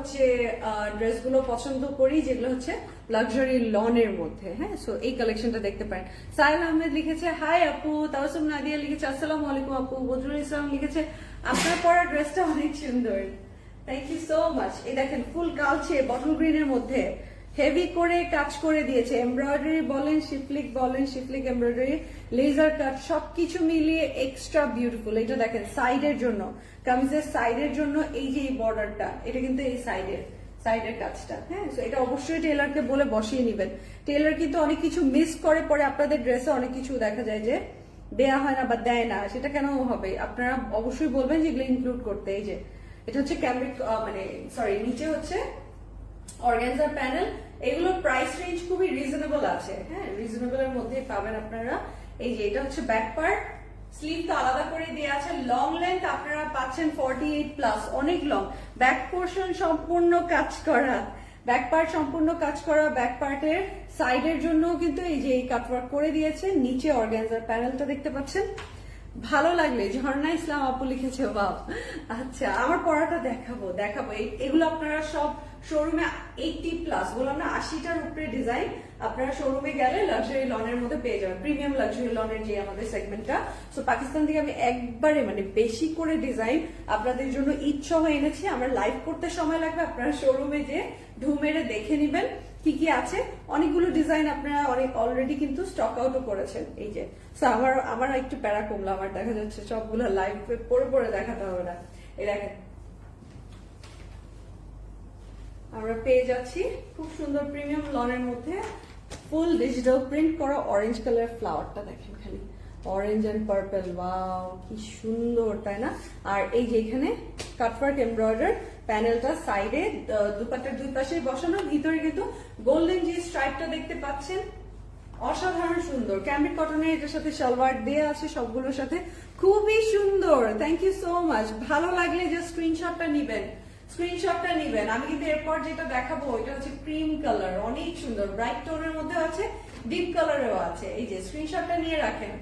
হচ্ছে ড্রেসগুলো পছন্দ করি যেগুলো হচ্ছে লাক্সারি লনের মধ্যে। হ্যাঁ, সো এই কালেকশনটা দেখতে পারেন। সাহেল আহমেদ লিখেছে হাই আপু, তাওসুম নাদিয়া লিখেছে আসসালামু আলাইকুম আপু, বজরুল ইসলাম লিখেছে আপনার পরা ড্রেসটা অনেক সুন্দর, থ্যাংক ইউ সো মাচ। এই দেখেন ফুল কালচে বটল গ্রিনের মধ্যে হেভি করে কাজ করে দিয়েছে, এমব্রয়ডারি বলেন, শিফলিক এমব্রয়ডারি, লেজার কাট, সবকিছু মিলিয়ে এক্সট্রা বিউটিফুল। এটা দেখেন সাইডের জন্য, কামিজের সাইডের জন্য এই যে এই বর্ডারটা, এটা কিন্তু এই সাইডের কাজটা। হ্যাঁ, তো এটা অবশ্যই টেলারকে বলে বসিয়ে নিবেন। টেলার কিন্তু অনেক কিছু মিস করে, পরে আপনাদের ড্রেসে অনেক কিছু দেখা যায় যে দেয়া হয় না বা দেয় না, সেটা কেন হবে আপনারা অবশ্যই বলবেন যেগুলো ইনক্লুড করতে। এই যে এটা হচ্ছে ক্যামব্রিক, নিচে হচ্ছে অর্গানজার প্যানেল। এগুলোর প্রাইস রেঞ্জ খুবই রিজনেবল আছে। হ্যাঁ, রিজনেবল এর মধ্যে পাবেন আপনারা। এই যে এটা হচ্ছে ব্যাক পার্ট, স্লিভ তো আলাদা করে দেওয়া আছে। লং লেন্থ আপনারা পাচ্ছেন 48 প্লাস, অনেক লং। ব্যাক পোর্শন সম্পূর্ণ কাজ করা, ব্যাক পার্ট সম্পূর্ণ কাজ করা। ব্যাক পার্টের সাইডের জন্য কিন্তু এই যে এই কাটওয়ার্ক করে দিয়েছে। নিচে অর্গানজার প্যানেলটা দেখতে পাচ্ছেন। ভালো লাগলে ঝর্ণা ইসলাম আপু লিখেছে বাব। আচ্ছা, আমার পড়াটা দেখাবো। এগুলো আপনারা সব শোরুমে 80 প্লাস, বললাম না 80টার উপরে ডিজাইন আপনারা শোরুমে গেলে লাক্সারি লনের মধ্যে পেয়ে যাবেন, প্রিমিয়াম লাক্সারি লনের যে আমাদের সেগমেন্টটা। সো পাকিস্তান থেকে আমি একবারে বেশি করে ডিজাইন আপনাদের জন্য ইচ্ছা হয়ে এনেছি। আমার লাইভ করতে সময় লাগবে, আপনারা শোরুমে যে ঢু মেরে দেখে নিবেন কি কি আছে। অনেকগুলো ডিজাইন আপনারা অলরেডি কিন্তু স্টক আউটও করেছেন। এই যে আমার একটু প্যারা কমলো, আমার দেখা যাচ্ছে সবগুলো লাইভ পরে দেখাতে হবে না। এই দেখেন আমরা পেয়ে যাচ্ছি খুব সুন্দর প্রিমিয়াম লনের মধ্যে ফুল ডিজিটাল প্রিন্ট করা অরেঞ্জ কালার ফ্লাওয়ারটা দেখেন, খালি অরেঞ্জ এন্ড পার্পল, ওয়াও কি সুন্দর, তাই না? আর এই যে এখানে কাটওয়ার্ক এমব্রয়ডার প্যানেলটা সাইডে দুপাট্টার দুই পাশে বসানো, ভিতরে কিন্তু গোল্ডেন যে স্ট্রাইপটা দেখতে পাচ্ছেন, অসাধারণ সুন্দর। ক্যামব্রিক কটনের এটার সাথে সালোয়ার দেয়া আছে, সবগুলোর সাথে খুবই সুন্দর। Thank you so much. ভালো লাগলে যে স্ক্রিনশটটা নিবেন। আমি কিন্তু এরপর যেটা দেখাবো এটা হচ্ছে ক্রিম কালার, অনেক সুন্দর, ব্রাইট টোনের মধ্যে আছে, ডিপ কালারেও আছে। এই যে স্ক্রিনশটটা নিয়ে রাখেন।